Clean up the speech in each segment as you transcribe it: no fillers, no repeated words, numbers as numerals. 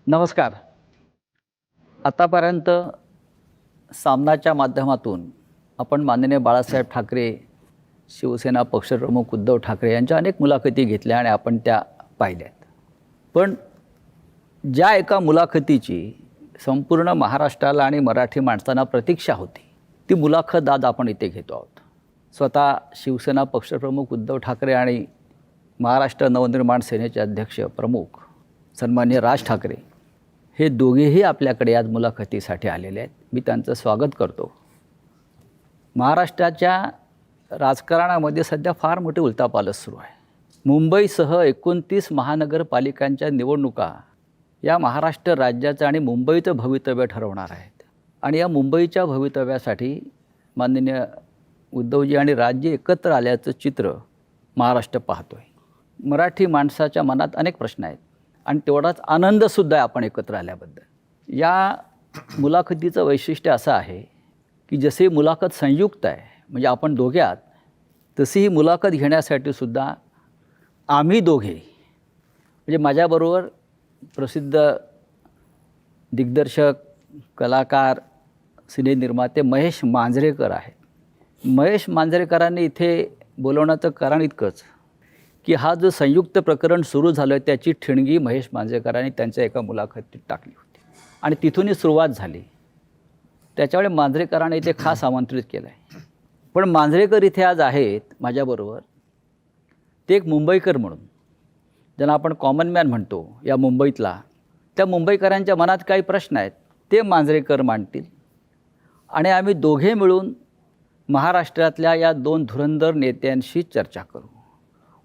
नमस्कार. आतापर्यंत सामनाच्या माध्यमातून आपण माननीय बाळासाहेब ठाकरे, शिवसेना पक्षप्रमुख उद्धव ठाकरे यांच्या अनेक मुलाखती घेतल्या आणि आपण त्या पाहिल्यात. पण ज्या एका मुलाखतीची संपूर्ण महाराष्ट्राला आणि मराठी माणसांना प्रतीक्षा होती, ती मुलाखत आज आपण इथे घेतो आहोत. स्वतः शिवसेना पक्षप्रमुख उद्धव ठाकरे आणि महाराष्ट्र नवनिर्माण सेनेचे अध्यक्ष प्रमुख सन्माननीय राज ठाकरे हे दोघेही आपल्याकडे आज मुलाखतीसाठी आलेले आहेत. मी त्यांचं स्वागत करतो. महाराष्ट्राच्या राजकारणामध्ये सध्या फार मोठी उलथापालथ सुरू आहे. मुंबईसह 29 महानगरपालिकांच्या निवडणुका या महाराष्ट्र राज्याचं आणि मुंबईचं भवितव्य ठरवणार आहेत. आणि या मुंबईच्या भवितव्यासाठी माननीय उद्धवजी आणि राज्य एकत्र आल्याचं चित्र महाराष्ट्र पाहतो आहे. मराठी माणसाच्या मनात अनेक प्रश्न आहेत आणि तेवढाच आनंदसुद्धा आहे आपण एकत्र आल्याबद्दल. या मुलाखतीचं वैशिष्ट्य असं आहे की जसे मुलाखत संयुक्त आहे, म्हणजे आपण दोघे आहात, तशी ही मुलाखत घेण्यासाठी सुद्धा आम्ही दोघे, म्हणजे माझ्याबरोबर प्रसिद्ध दिग्दर्शक, कलाकार, सिनेनिर्माते महेश मांजरेकर आहेत. महेश मांजरेकरांनी इथे बोलवण्याचं कारण इतकंच की हा जो संयुक्त प्रकरण सुरू झालं त्याची ठिणगी महेश मांजरेकरांनी त्यांच्या एका मुलाखतीत टाकली होती आणि तिथूनही सुरुवात झाली. त्याच्यामुळे मांजरेकरांनी इथे खास आमंत्रित केलं आहे. पण मांजरेकर इथे आज आहेत माझ्याबरोबर. ते एक मुंबईकर म्हणून, ज्यांना आपण कॉमन मॅन म्हणतो या मुंबईतला, त्या मुंबईकरांच्या मनात काही प्रश्न आहेत ते मांजरेकर मांडतील आणि आम्ही दोघे मिळून महाराष्ट्रातल्या या दोन धुरंधर नेत्यांशी चर्चा करू.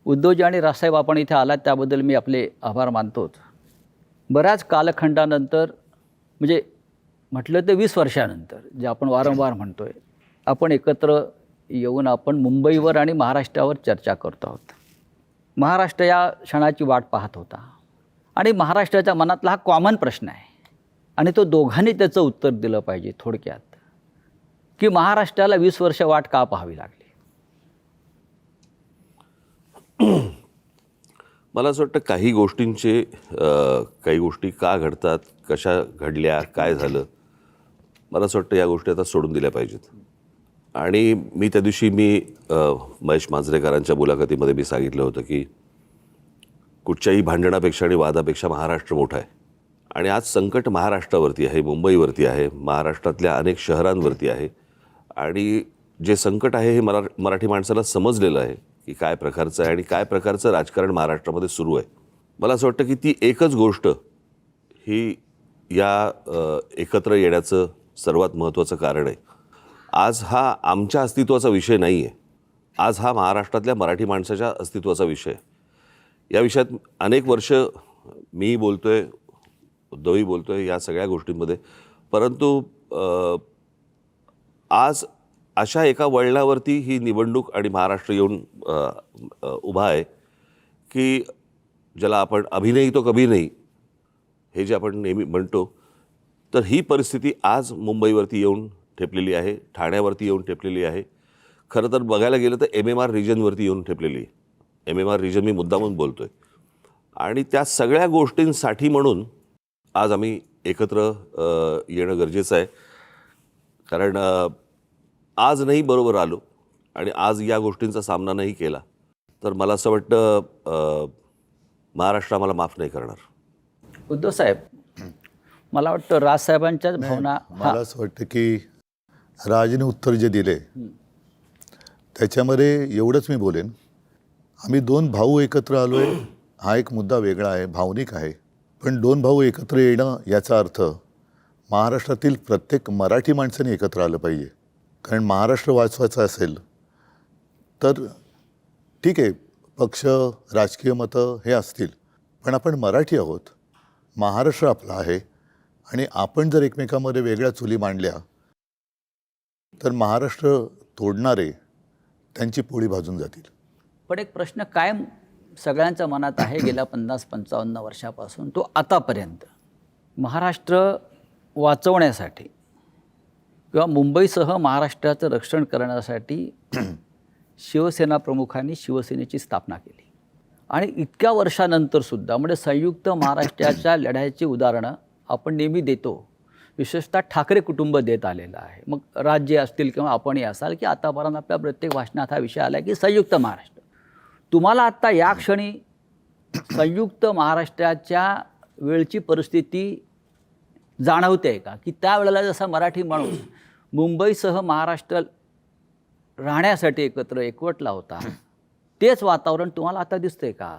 उद्धवजी आणि राजसाहेब, आपण इथे आलात त्याबद्दल मी आपले आभार मानतोच. बऱ्याच कालखंडानंतर, म्हणजे म्हटलं तर 20 वर्षानंतर, जे आपण वारंवार म्हणतो आहे, आपण एकत्र येऊन आपण मुंबईवर आणि महाराष्ट्रावर चर्चा करतो आहोत. महाराष्ट्र या क्षणाची वाट पाहत होता आणि महाराष्ट्राच्या मनातला हा कॉमन प्रश्न आहे आणि तो दोघांनी त्याचं उत्तर दिलं पाहिजे. थोडक्यात की महाराष्ट्राला 20 वर्ष वाट का पाहावी लागली? मला असं वाटतं काही गोष्टी का घडतात, कशा घडल्या, काय झालं, मला असं वाटतं या गोष्टी आता सोडून दिल्या पाहिजेत. आणि मी त्या दिवशी महेश मांजरेकरांच्या मुलाखतीमध्ये मी सांगितलं होतं की कुठच्याही भांडणापेक्षा आणि वादापेक्षा महाराष्ट्र मोठा आहे आणि आज संकट महाराष्ट्रावरती आहे, मुंबईवरती आहे, महाराष्ट्रातल्या अनेक शहरांवरती आहे. आणि जे संकट आहे हे मराठी माणसाला समजलेलं आहे की काय प्रकारचं आहे आणि काय प्रकारचं राजकारण महाराष्ट्रामध्ये सुरू आहे. मला असं वाटतं की ती एकच गोष्ट ही या एकत्र येण्याचं सर्वात महत्त्वाचं कारण आहे. आज हा आमच्या अस्तित्वाचा विषय नाही आहे, आज हा महाराष्ट्रातल्या मराठी माणसाच्या अस्तित्वाचा विषय आहे. या विषयात अनेक वर्ष मी बोलतो आहे, उद्धवही बोलतो आहे या सगळ्या गोष्टींमध्ये. परंतु आज अशा एका वळणावरती ही निवडणूक आणि महाराष्ट्र येऊन उभा आहे की ज्याला आपण अभी नहीं तो कभी नहीं हे जे आपण नेहमी म्हणतो, तर ही परिस्थिती आज मुंबईवरती येऊन ठेपलेली आहे, ठाण्यावरती येऊन ठेपलेली आहे. खरं तर बघायला गेलं तर MMR रिजनवरती येऊन ठेपलेली आहे. MMR रिजन मी मुद्दामून बोलतो आहे. आणि त्या सगळ्या गोष्टींसाठी म्हणून आज आम्ही एकत्र येणं गरजेचं आहे. कारण आज नाही बरोबर आलो आणि आज या गोष्टींचा सामना नाही केला तर मला असं वाटतं महाराष्ट्र आम्हाला माफ नाही करणार. उद्धव साहेब, मला वाटतं राजसाहेबांच्याच भावना. मला असं वाटतं की राजने उत्तर जे दिले त्याच्यामध्ये एवढंच मी बोलेन, आम्ही दोन भाऊ एकत्र आलो आहे हा एक मुद्दा वेगळा आहे, भावनिक आहे. पण दोन भाऊ एकत्र येणं याचा अर्थ महाराष्ट्रातील प्रत्येक मराठी माणसाने एकत्र आलं पाहिजे. कारण महाराष्ट्र वाचवायचा असेल तर ठीक आहे, पक्ष, राजकीय मतं हे असतील, पण आपण मराठी आहोत, महाराष्ट्र आपला आहे आणि आपण जर एकमेकांमध्ये वेगळ्या चुली मांडल्या तर महाराष्ट्र तोडणारे त्यांची पोळी भाजून जातील. पण एक प्रश्न कायम सगळ्यांच्या मनात आहे गेल्या 50-55 वर्षापासून, तो आतापर्यंत. महाराष्ट्र वाचवण्यासाठी किंवा मुंबईसह महाराष्ट्राचं रक्षण करण्यासाठी शिवसेना प्रमुखांनी शिवसेनेची स्थापना केली आणि इतक्या वर्षानंतरसुद्धा म्हणजे संयुक्त महाराष्ट्राच्या लढ्याची उदाहरणं आपण नेहमी देतो, विशेषतः ठाकरे कुटुंब देत आलेलं आहे. मग राज्य असतील किंवा आपणही असाल की आतापर्यंत आपल्या प्रत्येक भाषणात हा विषय आला की संयुक्त महाराष्ट्र. तुम्हाला आत्ता या क्षणी संयुक्त महाराष्ट्राच्या वेळची परिस्थिती जाणवते का, की त्यावेळेला जसा मराठी माणूस मुंबईसह महाराष्ट्र राहण्यासाठी एकवटला होता, तेच वातावरण तुम्हाला आता दिसतंय का?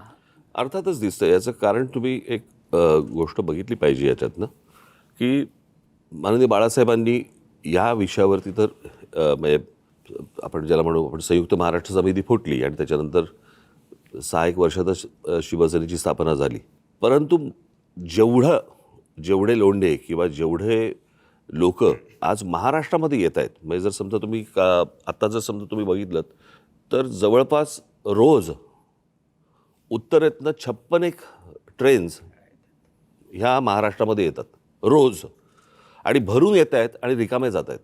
अर्थातच दिसतं. याचं कारण तुम्ही एक गोष्ट बघितली पाहिजे याच्यातनं, की माननीय बाळासाहेबांनी या विषयावरती तर आपण ज्याला म्हणू आपण संयुक्त महाराष्ट्र समिती फुटली आणि त्याच्यानंतर 6-1 वर्षातच शिवसेनेची स्थापना झाली. परंतु जेवढे लोंढे किंवा जेवढे लोक आज महाराष्ट्रामध्ये येत आहेत, म्हणजे जर समजा तुम्ही आत्ता जर समजा तुम्ही बघितलं तर जवळपास रोज उत्तरेतनं 56 ट्रेन्स ह्या महाराष्ट्रामध्ये येतात रोज, आणि भरून येत आहेत आणि रिकामे जात आहेत.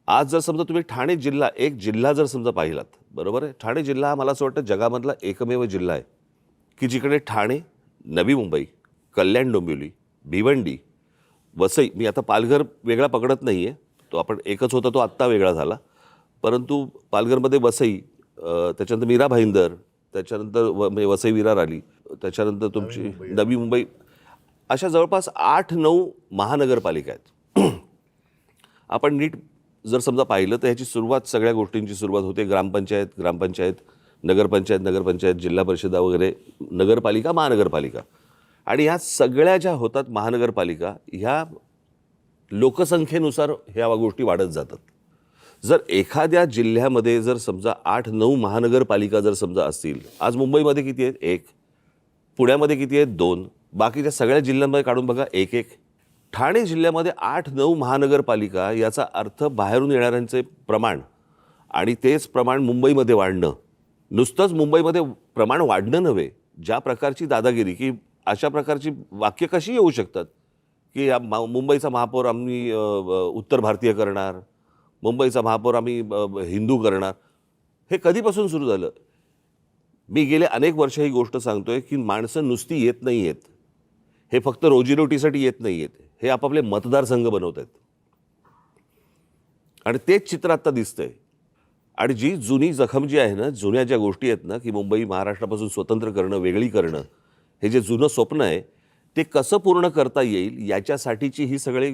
आज जर समजा तुम्ही ठाणे जिल्हा, एक जिल्हा जर समजा पाहिलात, बरोबर आहे, ठाणे जिल्हा हा मला असं वाटतं जगामधला एकमेव जिल्हा आहे की जिकडे ठाणे, नवी मुंबई, कल्याण डोंबिवली, भिवंडी, वसई, मी आता पालघर वेगळा पकडत नाही आहे, तो आपण एकच होता, तो आत्ता वेगळा झाला, परंतु पालघरमध्ये वसई, त्याच्यानंतर मीरा भाईंदर, त्याच्यानंतर म्हणजे वसई विरार आली, त्याच्यानंतर तुमची नवी मुंबई, अशा जवळपास 8-9 महानगरपालिका आहेत. आपण नीट जर समजा पाहिलं तर ह्याची सुरुवात, सगळ्या गोष्टींची सुरुवात होते ग्रामपंचायत, नगरपंचायत, जिल्हा परिषदा वगैरे, नगरपालिका, महानगरपालिका, आणि ह्या सगळ्या ज्या होतात महानगरपालिका, ह्या लोकसंख्येनुसार ह्या गोष्टी वाढत जातात. जर एखाद्या जिल्ह्यामध्ये जर समजा 8-9 महानगरपालिका जर समजा असतील, आज मुंबईमध्ये किती आहेत? 1. पुण्यामध्ये किती आहेत? 2. बाकीच्या सगळ्या जिल्ह्यांमध्ये काढून बघा 1-1. ठाणे जिल्ह्यामध्ये 8-9 महानगरपालिका, याचा अर्थ बाहेरून येणाऱ्यांचे प्रमाण आणि तेच प्रमाण मुंबईमध्ये वाढणं, नुसतंच मुंबईमध्ये प्रमाण वाढणं नव्हे, ज्या प्रकारची दादागिरी, की अशा प्रकारची वाक्य कशी येऊ शकतात की मुंबईचा महापौर आम्ही उत्तर भारतीय करणार, मुंबईचा महापौर आम्ही हिंदू करणार. हे कधीपासून सुरू झालं? मी गेले अनेक वर्ष ही गोष्ट सांगतोय की माणसं नुसती येत नाही आहेत, हे फक्त रोजीरोटीसाठी येत नाही आहेत, हे आपापले मतदारसंघ बनवत आहेत, आणि तेच चित्र आत्ता दिसतंय. आणि जी जुनी जखम जी आहे ना, जुन्या ज्या गोष्टी आहेत ना, की मुंबई महाराष्ट्रापासून स्वतंत्र करणं, वेगळी करणं, हे जे जुनं स्वप्न आहे ते कसं पूर्ण करता येईल याच्यासाठीची ही सगळी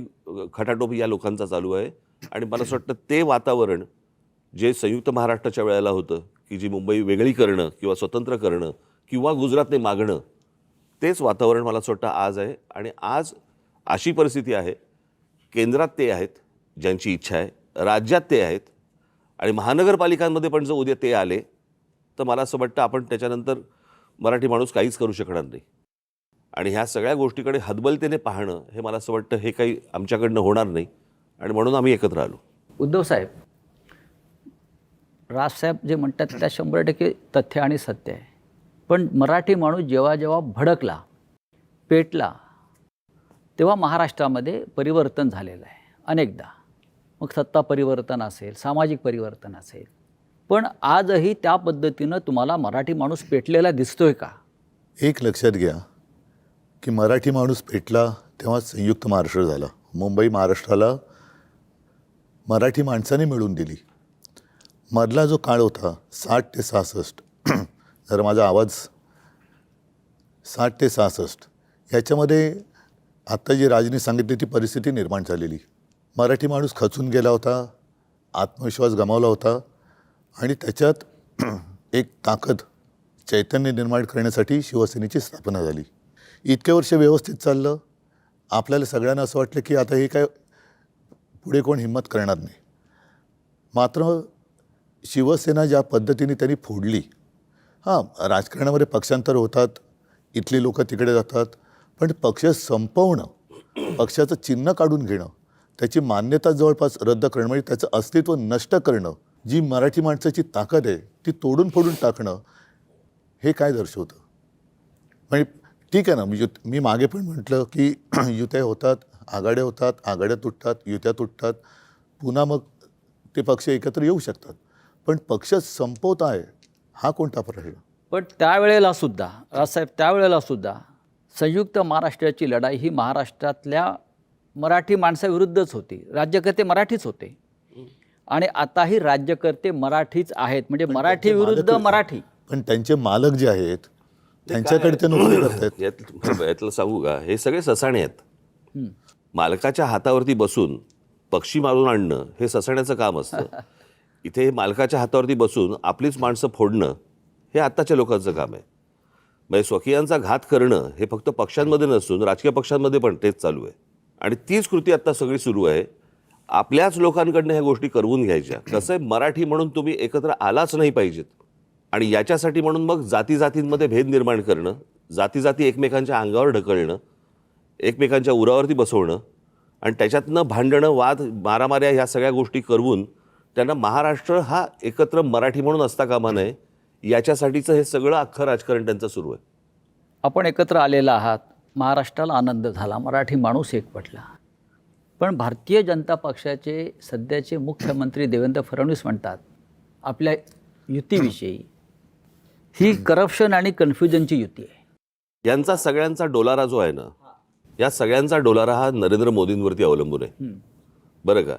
खटाटोप या लोकांचा चालू आहे. आणि मला असं वाटतं ते वातावरण जे संयुक्त महाराष्ट्राच्या वेळेला होतं, की जी मुंबई वेगळी करणं किंवा स्वतंत्र करणं किंवा गुजरातने मागणं, तेच वातावरण मला असं वाटतं आज आहे. आणि आज अशी परिस्थिती आहे, केंद्रात ते आहेत ज्यांची इच्छा आहे, राज्यात ते आहेत, आणि महानगरपालिकांमध्ये पण जर उद्या ते आले तर मला असं वाटतं आपण त्याच्यानंतर मराठी माणूस काहीच करू शकणार नाही. आणि ह्या सगळ्या गोष्टीकडे हतबलतेने पाहणं, हे मला असं वाटतं हे काही आमच्याकडनं होणार नाही, आणि म्हणून आम्ही एकत्र आलो. उद्धव साहेब, राजसाहेब जे म्हणतात त्या 100% तथ्य आणि सत्य आहे. पण मराठी माणूस जेव्हा जेव्हा भडकला, पेटला, तेव्हा महाराष्ट्रामध्ये परिवर्तन झालेलं आहे अनेकदा. मग सत्ता परिवर्तन असेल, सामाजिक परिवर्तन असेल, पण आजही त्या पद्धतीनं तुम्हाला मराठी माणूस पेटलेला दिसतोय का? एक लक्षात घ्या की मराठी माणूस पेटला तेव्हा संयुक्त महाराष्ट्र झाला. मुंबई महाराष्ट्राला मराठी माणसाने मिळून दिली. मधला जो काळ होता 60 ते 66, जर माझा आवाज 60 ते 66, याच्यामध्ये आत्ता जी राजनी सांगितली ती परिस्थिती निर्माण झालेली. मराठी माणूस खचून गेला होता, आत्मविश्वास गमावला होता, आणि त्याच्यात एक ताकद, चैतन्य निर्माण करण्यासाठी शिवसेनेची स्थापना झाली. इतके वर्ष व्यवस्थित चाललं. आपल्याला सगळ्यांना असं वाटलं की आता हे काय पुढे कोण हिंमत करणार नाही. मात्र शिवसेना ज्या पद्धतीने त्यांनी फोडली, राजकारणामध्ये पक्षांतर होतात, इथली लोक तिकडे जातात, पण पक्ष संपवणं, पक्षाचं चिन्ह काढून घेणं, त्याची मान्यता जवळपास रद्द करणं, म्हणजे त्याचं अस्तित्व नष्ट करणं, जी मराठी माणसाची ताकद आहे ती तोडून फोडून टाकणं, हे काय दर्शवतं? म्हणजे ठीक आहे ना, मी मागे पण म्हटलं की युत्या होतात, आघाड्या होतात, आघाड्या तुटतात, युत्या तुटतात, पुन्हा मग ते पक्ष एकत्र येऊ शकतात, पण पक्ष संपवत आहे हा कोणता प्रश्न? पण त्यावेळेला सुद्धा राजसाहेब त्यावेळेला सुद्धा संयुक्त महाराष्ट्राची लढाई ही महाराष्ट्रातल्या मराठी माणसाविरुद्धच होती. राज्यकर्ते मराठीच होते आणि आताही राज्यकर्ते मराठीच आहेत. म्हणजे मराठी विरुद्ध मराठी. पण त्यांचे मालक जे आहेत त्यांच्याकडे ते नोकरी करतात. यातलं सांगू का, हे सगळे ससाणे आहेत. मालकाच्या हातावरती बसून पक्षी मारून आणणं हे ससाण्याचं काम असतं. इथे मालकाच्या हातावरती बसून आपलीच माणसं फोडणं हे आत्ताच्या लोकांचं काम आहे. म्हणजे स्वकीयांचा घात करणं हे फक्त पक्षांमध्ये नसून राजकीय पक्षांमध्ये पण तेच चालू आहे. आणि तीच कृती आत्ता सगळी सुरू आहे. आपल्याच लोकांकडनं ह्या गोष्टी करवून घ्यायच्या. कसं आहे, मराठी म्हणून तुम्ही एकत्र आलाच नाही पाहिजेत. आणि याच्यासाठी म्हणून मग जातीजातींमध्ये भेद निर्माण करणं, जाती एकमेकांच्या अंगावर ढकलणं, एकमेकांच्या उरावरती बसवणं आणि त्याच्यातनं भांडणं, वाद, मारामाऱ्या ह्या सगळ्या गोष्टी करवून त्यांना महाराष्ट्र हा एकत्र मराठी म्हणून असता कामा नये, याच्यासाठीचं हे सगळं अख्खं राजकारण त्यांचं सुरू आहे. आपण एकत्र आलेला आहात, महाराष्ट्राला आनंद झाला, मराठी माणूस एकवटला. पण भारतीय जनता पक्षाचे सध्याचे मुख्यमंत्री देवेंद्र फडणवीस म्हणतात आपल्या युतीविषयी, ही करप्शन आणि कन्फ्युजनची युती आहे. यांचा सगळ्यांचा डोलारा जो आहे ना, या सगळ्यांचा डोलारा हा नरेंद्र मोदींवरती अवलंबून आहे. बरं का,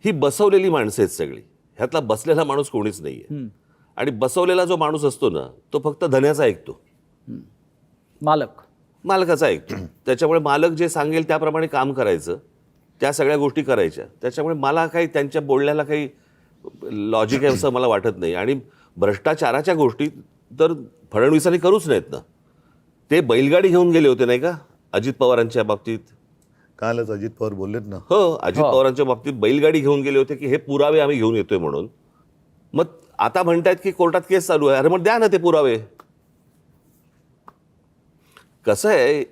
ही बसवलेली माणसं आहेत सगळी. ह्यातला बसलेला माणूस कोणीच नाही आहे. आणि बसवलेला जो माणूस असतो ना, तो फक्त धन्याचा ऐकतो, मालकाचा ऐकतो. त्याच्यामुळे मालक जे सांगेल त्याप्रमाणे काम करायचं, त्या सगळ्या गोष्टी करायच्या. त्याच्यामुळे मला काही त्यांच्या बोलण्याला काही लॉजिक आहे असं मला वाटत नाही. आणि भ्रष्टाचाराच्या गोष्टी तर फडणवीसांनी करूच नाहीत ना. ते बैलगाडी घेऊन गेले होते नाही का अजित पवारांच्या बाबतीत. कालच अजित पवार बोललेत ना. हो, अजित पवारांच्या बाबतीत बैलगाडी घेऊन गेले होते की हे पुरावे आम्ही घेऊन येतोय म्हणून. मग आता म्हणतायत की कोर्टात केस चालू आहे. अरे मग द्या ना ते पुरावे. कसं आहे,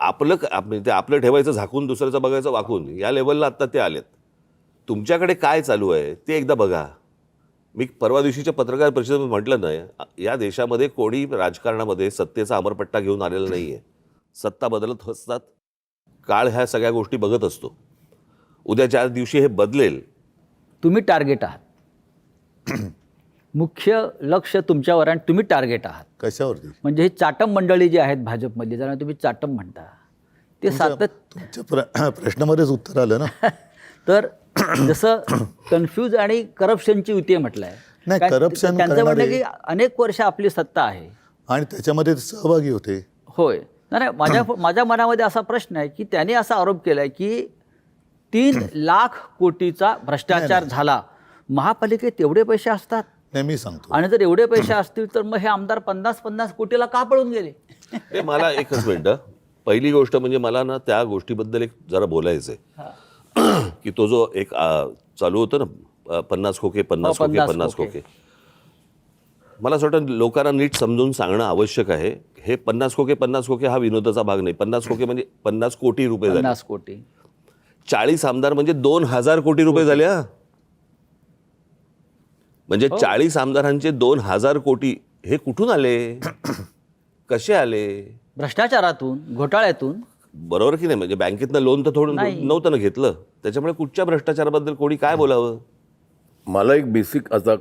आपलं ठेवायचं झाकून, दुसऱ्याचं बघायचं वाकून, या लेवलला आता ते आलेत. तुमच्याकडे काय चालू आहे ते एकदा बघा. मी परवा दिवशीच्या पत्रकार परिषदेत म्हटलं नाही, या देशामध्ये कोणी राजकारणामध्ये सत्तेचा अमरपट्टा घेऊन आलेला नाही आहे. सत्ता बदलत असतात, काळ ह्या सगळ्या गोष्टी बघत असतो. उद्या ज्या दिवशी हे बदलेल, तुम्ही टार्गेट आहात. मुख्य लक्ष तुमच्यावर आणि तुम्ही टार्गेट आहात. कशावरती? म्हणजे ही चाटम मंडळी जी आहेत भाजपमधली, ज्यांना तुम्ही चाटम म्हणता, ते तुमच्या प्रश्नामध्येच उत्तर आलं ना. तर जसं कन्फ्यूज आणि करप्शनची युती म्हटलंय. नाही, करप्शन त्यांचं म्हणणं की अनेक वर्ष आपली सत्ता आहे आणि त्याच्यामध्ये ते सहभागी होते. होय. नाही, माझ्या मनामध्ये असा प्रश्न आहे की त्यांनी असा आरोप केलाय की 3 लाख कोटीचा भ्रष्टाचार झाला. महापालिकेत तेवढे पैसे असतात? नाही, मी सांगतो. आणि जर एवढे पैसे असतील तर मग हे आमदार 50-50 कोटीला का पळून गेले? हे मला एकच मिनिटं. पहिली गोष्ट म्हणजे मला ना त्या गोष्टीबद्दल एक जरा बोलायचं आहे की तो जो एक चालू होतं ना, 50 खोके 50 खोके 50 खोके, मला असं वाटतं लोकांना नीट समजून सांगणं आवश्यक आहे. हे 50 खोके हा विनोदाचा भाग नाही. 50 खोके म्हणजे 50 कोटी रुपये झाले. 50 कोटी. 40 आमदार म्हणजे 2000 कोटी रुपये झाले. म्हणजे 40 आमदारांचे 2000 कोटी हे कुठून आले, कसे आले? भ्रष्टाचारातून, घोटाळ्यातून. बरोबर की नाही? म्हणजे बँकेतनं लोन तर थोडं नव्हतं ना घेतलं. त्याच्यामुळे कुठच्या भ्रष्टाचाराबद्दल कोणी काय बोलावं? मला एक बेसिक, आता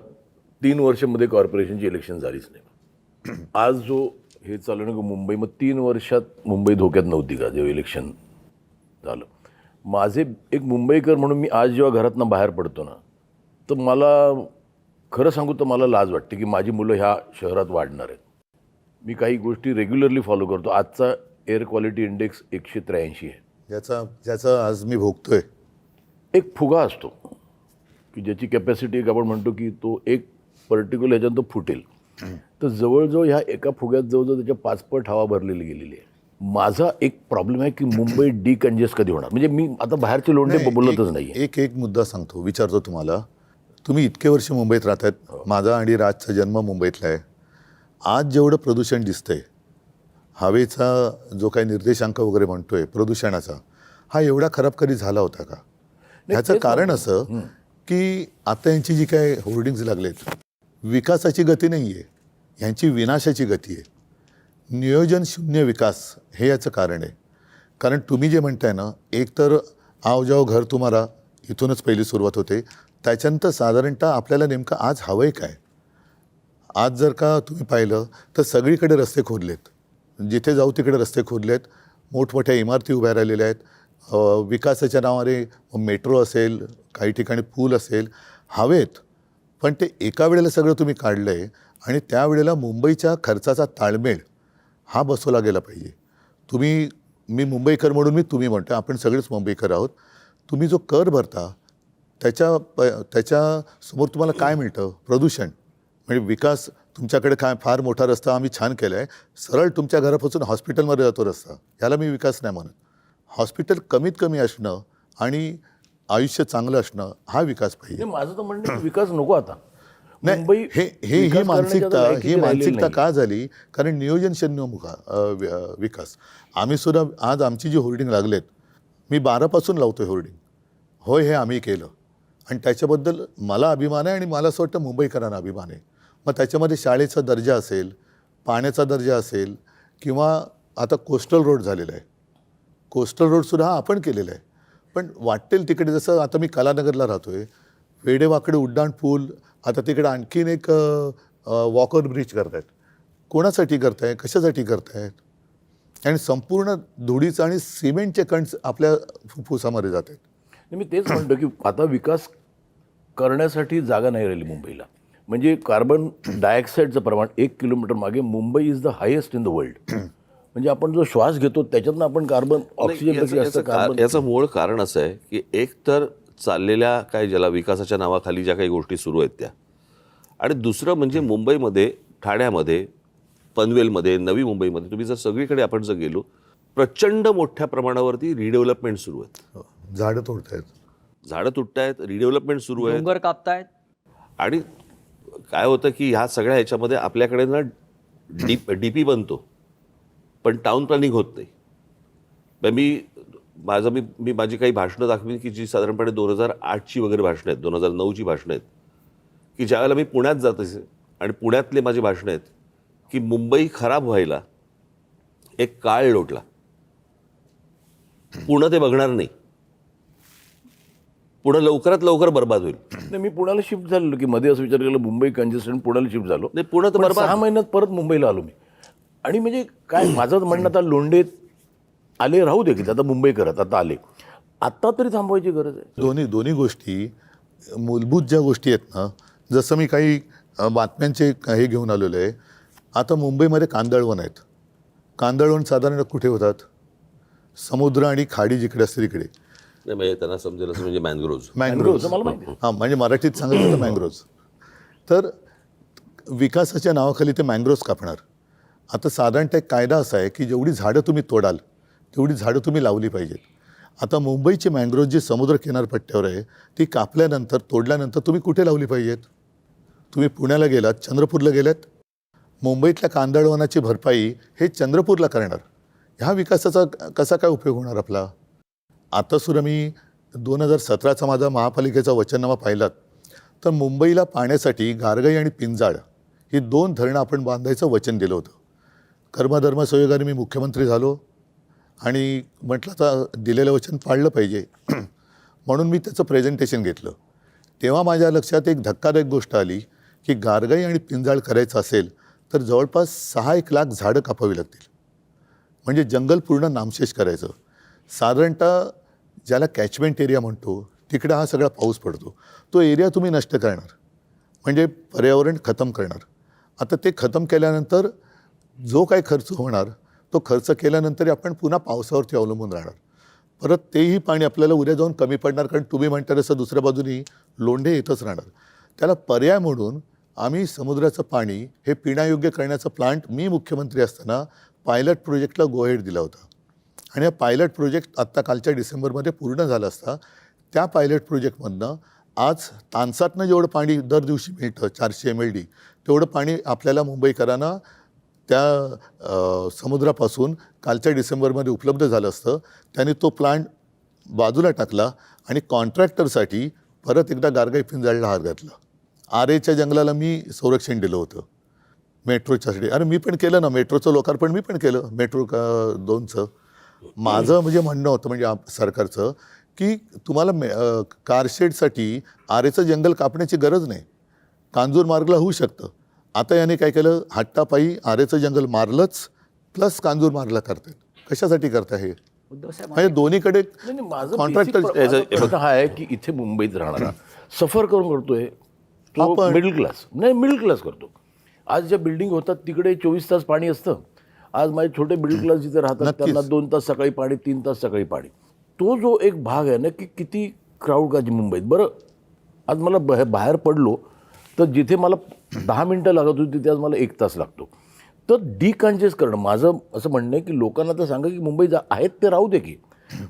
3 वर्षामध्ये कॉर्पोरेशनची इलेक्शन झालीच नाही. आज जो हे चालू ना मुंबई, मग 3 वर्षात मुंबई धोक्यात नव्हती का जेव्हा इलेक्शन झालं? माझे एक मुंबईकर म्हणून मी आज जेव्हा घरातनं बाहेर पडतो ना, तर मला खरं सांगू तर मला लाज वाटते की माझी मुलं ह्या शहरात वाढणार आहेत. मी काही गोष्टी रेग्युलरली फॉलो करतो. आजचा एअर क्वालिटी इंडेक्स 183 आहे. ज्याचा आज मी भोगतोय. एक फुगा असतो की ज्याची कॅपॅसिटी एक आपण म्हणतो की तो एक पर्टिक्युलर ह्याच्यात तो फुटेल. तर जवळजवळ ह्या एका फुग्यात जवळजवळ त्याच्या 5 पट हवा भरलेली गेलेली आहे. माझा एक प्रॉब्लेम आहे की मुंबई डिकंजेस्ट कधी होणार? म्हणजे मी आता बाहेरचे लोंढे बोलतच नाही. एक मुद्दा सांगतो, विचारतो तुम्हाला. तुम्ही इतके वर्ष मुंबईत राहतात. माझा आणि राजचा जन्म मुंबईतला आहे. आज जेवढं प्रदूषण दिसतंय, हवेचा जो काही निर्देशांक वगैरे म्हणतोय प्रदूषणाचा, हा एवढा खराब कधी झाला होता का? ह्याचं कारण असं की आता यांची जी काय होर्डिंग्ज लागलेत, विकासाची गती नाही आहे, ह्यांची विनाशाची गती आहे. नियोजन शून्य विकास हे याचं कारण आहे. कारण तुम्ही जे म्हणताय ना, एक तर आओ जाओ घर तुम्हाला, इथूनच पहिली सुरुवात होते. त्याच्यानंतर साधारणतः आपल्याला नेमकं आज हवंय काय? आज जर का तुम्ही पाहिलं तर सगळीकडे रस्ते खोदलेत, जिथे जाऊ तिकडे रस्ते खोदलेत, मोठमोठ्या इमारती उभ्या राहिलेल्या आहेत. विकासाच्या नावाने मेट्रो असेल, काही ठिकाणी पूल असेल, हवेत. पण ते एका वेळेला सगळं तुम्ही काढलं आहे आणि त्यावेळेला मुंबईच्या खर्चाचा ताळमेळ हा बसवला गेला पाहिजे. मी मुंबईकर म्हणून मी तुम्ही म्हणतो, आपण सगळेच मुंबईकर आहोत. तुम्ही जो कर भरता त्याच्यासमोर तुम्हाला काय मिळतं? प्रदूषण. म्हणजे विकास तुमच्याकडे काय फार मोठा रस्ता आम्ही छान केला आहे, सरळ तुमच्या घरापासून हॉस्पिटलमध्ये जातो रस्ता, ह्याला मी विकास नाही म्हणत. हॉस्पिटल कमीत कमी असणं आणि आयुष्य चांगलं असणं हा विकास पाहिजे. माझं तर म्हणणं आहे, विकास नको आता. नाही, मुंबई ही विकास मानसिकता करण्याच्या लायकीची ही राहिलेली मानसिकता नाही. का झाली? कारण नियोजनशून्य विकास. आम्ही सुद्धा आज आमची जी होर्डिंग लागलेत, मी 12पासून लावतोय होर्डिंग. होय, हे आम्ही केलं आणि त्याच्याबद्दल मला अभिमान आहे आणि मला असं वाटतं मुंबईकरांना अभिमान आहे. मग त्याच्यामध्ये शाळेचा दर्जा असेल, पाण्याचा दर्जा असेल, किंवा आता कोस्टल रोड झालेला आहे. कोस्टल रोडसुद्धा हा आपण केलेला आहे. पण वाटेल तिकडे, जसं आता मी कलानगरला राहतो आहे, वेडेवाकडे उड्डाण पूल, आता तिकडे आणखीन एक वॉकर ब्रिज करतायत. कोणासाठी करताय? कशासाठी करतायत? आणि संपूर्ण धुळीचं आणि सिमेंटचे कणस आपल्या फुफ्फुसामध्ये जात आहेत. मी तेच म्हणतो की आता विकास करण्यासाठी जागा नाही राहिली मुंबईला. म्हणजे कार्बन डायऑक्साईडचं प्रमाण 1 किलोमीटर मागे Mumbai is the highest in the world. म्हणजे आपण जो श्वास घेतो त्याच्यातनं आपण कार्बन ऑक्सिजनपेक्षा जास्त कार्बन. याचं मूळ कारण असं आहे की एक तर चाललेल्या काय ज्याला विकासाच्या नावाखाली ज्या काही गोष्टी सुरू आहेत त्या, आणि दुसरं म्हणजे मुंबईमध्ये, ठाण्यामध्ये, पनवेलमध्ये, नवी मुंबईमध्ये तुम्ही जर सगळीकडे आपण जर गेलो, प्रचंड मोठ्या प्रमाणावरती रिडेव्हलपमेंट सुरू आहेत. झाडं तोडतायत, झाडं तुटतायत, रिडेव्हलपमेंट सुरू आहे. डोंगर कापतायत. आणि काय होतं की ह्या सगळ्या ह्याच्यामध्ये आपल्याकडे ना डीपी बनतो पण टाउन प्लॅनिंग होत नाही. मी माझी काही भाषणं दाखवीन की जी साधारणपणे 2008ची वगैरे भाषणं आहेत, 2009ची भाषणं आहेत, की ज्यावेळेला मी पुण्यात जात असे आणि पुण्यातले माझी भाषणं आहेत की मुंबई खराब व्हायला एक काळ लोटला, पुणं ते बघणार नाही, पुणं लवकरात लवकर बर्बाद होईल. नाही, मी पुण्याला शिफ्ट झालेलो की मध्ये असं विचार केला मुंबई कंजेस्टेड, पुण्याला शिफ्ट झालो. नाही, पुणं तर पण बर्बाद. 6 महिन्यात परत मुंबईला आलो मी. आणि म्हणजे काय माझं म्हणणं, आता लोंढे आले राहू दे की आता मुंबई करत आता आले, आत्ता तरी थांबवायची गरज आहे. दोन्ही गोष्टी मूलभूत ज्या गोष्टी आहेत ना, जसं मी काही बातम्यांचे हे घेऊन आलेलो आहे. आता मुंबईमध्ये कांदळवन आहेत. कांदळवन साधारण कुठे होतात? समुद्र आणि खाडी जिकडे असते तिकडे. नाही, म्हणजे त्यांना समजेल असं म्हणजे मँग्रोव्ज. मला माहिती. हां, म्हणजे मराठीत सांगायचं तर मँग्रोव्ज. तर विकासाच्या नावाखाली ते मँग्रोव्ज कापणार. आता साधारणतः एक कायदा असा आहे की जेवढी झाडं तुम्ही तोडाल तेवढी झाडं तुम्ही लावली पाहिजेत. आता मुंबईची मँग्रोव्ज जी समुद्र किनारपट्ट्यावर आहे ती कापल्यानंतर, तोडल्यानंतर तुम्ही कुठे लावली पाहिजेत? तुम्ही पुण्याला गेलात, चंद्रपूरला गेलात, मुंबईतल्या कांदळवनाची भरपाई हे चंद्रपूरला करणार. ह्या विकासाचा कसा काय उपयोग होणार आपला? आतासुद्धा मी 2017चा माझा महापालिकेचा वचननामा पाहिलात तर मुंबईला पाण्यासाठी गारगाई आणि पिंजाळ ही 2 धरणं आपण बांधायचं वचन दिलं होतं. कर्मधर्म संयोगाने मी मुख्यमंत्री झालो आणि म्हटलं आता दिलेलं वचन पाळलं पाहिजे म्हणून मी त्याचं प्रेझेंटेशन घेतलं. तेव्हा माझ्या लक्षात एक धक्कादायक गोष्ट आली की गारगाई आणि पिंजाळ करायचं असेल तर जवळपास 6-1 लाख झाडं कापावी लागतील. म्हणजे जंगल पूर्ण नामशेष करायचं. साधारणतः ज्याला कॅचमेंट एरिया म्हणतो तिकडे हा सगळा पाऊस पडतो, तो एरिया तुम्ही नष्ट करणार म्हणजे पर्यावरण खतम करणार. आता ते खतम केल्यानंतर जो काही खर्च होणार तो खर्च केल्यानंतर आपण पुन्हा पावसावरती अवलंबून राहणार. परत तेही पाणी आपल्याला उद्या जाऊन कमी पडणार, कारण तुम्ही म्हणता तसं दुसऱ्या बाजूनी लोंढे येतच राहणार. त्याला पर्याय म्हणून आम्ही समुद्राचं पाणी हे पिण्यायोग्य करण्याचा प्लांट मी मुख्यमंत्री असताना पायलट प्रोजेक्टला गो हेड दिला होता. आणि हा पायलट प्रोजेक्ट आत्ता कालच्या डिसेंबरमध्ये पूर्ण झाला असता. त्या पायलट प्रोजेक्टमधनं आज तानसातनं जेवढं पाणी दर दिवशी मिळतं 400 MLD तेवढं पाणी आपल्याला मुंबईकरांना त्या समुद्रापासून कालच्या डिसेंबरमध्ये उपलब्ध झालं असतं. त्यांनी तो प्लांट बाजूला टाकला आणि कॉन्ट्रॅक्टरसाठी परत एकदा गारगाई पिंजाळला हात घातला. आरेच्या जंगलाला मी संरक्षण दिलं होतं मेट्रोच्यासाठी. अरे मी पण केलं ना, मेट्रोचं लोकार्पण मी पण केलं, मेट्रो 2चं. माझं म्हणजे म्हणणं होतं म्हणजे सरकारचं की तुम्हाला कारशेडसाठी आरेचं जंगल कापण्याची गरज नाही. कांजूर मार्गला होऊ शकतं. आता याने काय केलं, हट्टापायी आरेचं जंगल मारलंच प्लस कांजूर मारला करतात. कशासाठी करता हे? उद्धव साहेब म्हणजे दोन्हीकडे नाही, नाही, माझं कॉन्ट्रॅक्टर माझा प्रश्न हा आहे की इथे मुंबईत राहणारा सफर करून करतोय तो आपण- मिडल क्लास, नाही मिडल क्लास करतो. आज ज्या बिल्डिंग होतात तिकडे 24 तास पाणी असतं. आज माझे छोटे मिडल क्लास जिथे राहतात नक्कीच. त्यांना 2 तास सकाळी पाणी, 3 तास सकाळी पाणी. तो जो एक भाग आहे ना की किती क्राऊड का मुंबईत. बरं आज मला बाहेर पडलो तर जिथे मला 10 मिनटं लागत होती तिथे आज मला 1 तास लागतो. तर डिकन्जेस्ट करणं माझं असं म्हणणं आहे की लोकांना तर सांगा की मुंबई आहेत ते राहू दे की.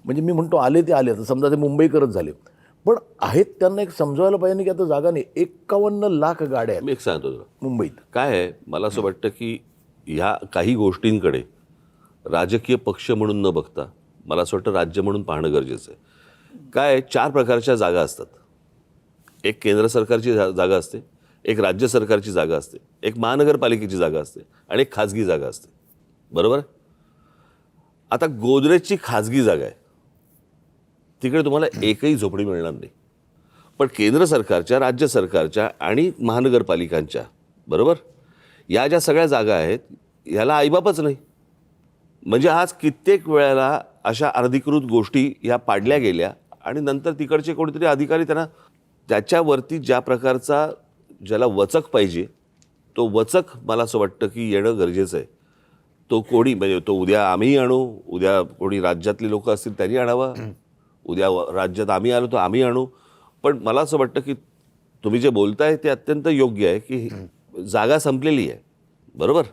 म्हणजे मी म्हणतो आले ते आले, आता समजा ते मुंबईकरच झाले, पण आहेत त्यांना एक समजायला पाहिजे ना की आता जागा नाही. 51 लाख गाड्या आहेत मी एक सांगतो तुला मुंबईत. काय आहे, मला असं वाटतं की ह्या काही गोष्टींकडे राजकीय पक्ष म्हणून न बघता मला असं वाटतं राज्य म्हणून पाहणं गरजेचं आहे. काय आहे, 4 प्रकारच्या जागा असतात. एक केंद्र सरकारची जागा असते, एक राज्य सरकारची जागा असते, एक महानगरपालिकेची जागा असते आणि एक खाजगी जागा असते. बरोबर. आता गोदरेजची खाजगी जागा आहे, तिकडे तुम्हाला एकही झोपडी मिळणार नाही. पण केंद्र सरकारच्या, राज्य सरकारच्या आणि महानगरपालिकांच्या, बरोबर, या ज्या सगळ्या जागा आहेत ह्याला आईबापच नाही. म्हणजे आज कित्येक वेळेला अशा अनधिकृत गोष्टी ह्या पाडल्या गेल्या आणि नंतर तिकडचे कोणीतरी अधिकारी त्यांना त्याच्यावरती ज्या प्रकारचा ज्याला वचक पाहिजे तो वचक मला असं वाटतं की येणं गरजेचं आहे. तो कोणी म्हणजे तो उद्या आम्हीही आणू, उद्या कोणी राज्यातली लोक असतील त्यांनी आणावा, उद्या राज्यात आम्ही आलो तर आम्ही आणू. पण मला असं वाटतं की तुम्ही जे बोलताय ते अत्यंत योग्य आहे की जागा संपलेली आहे. बरोबर.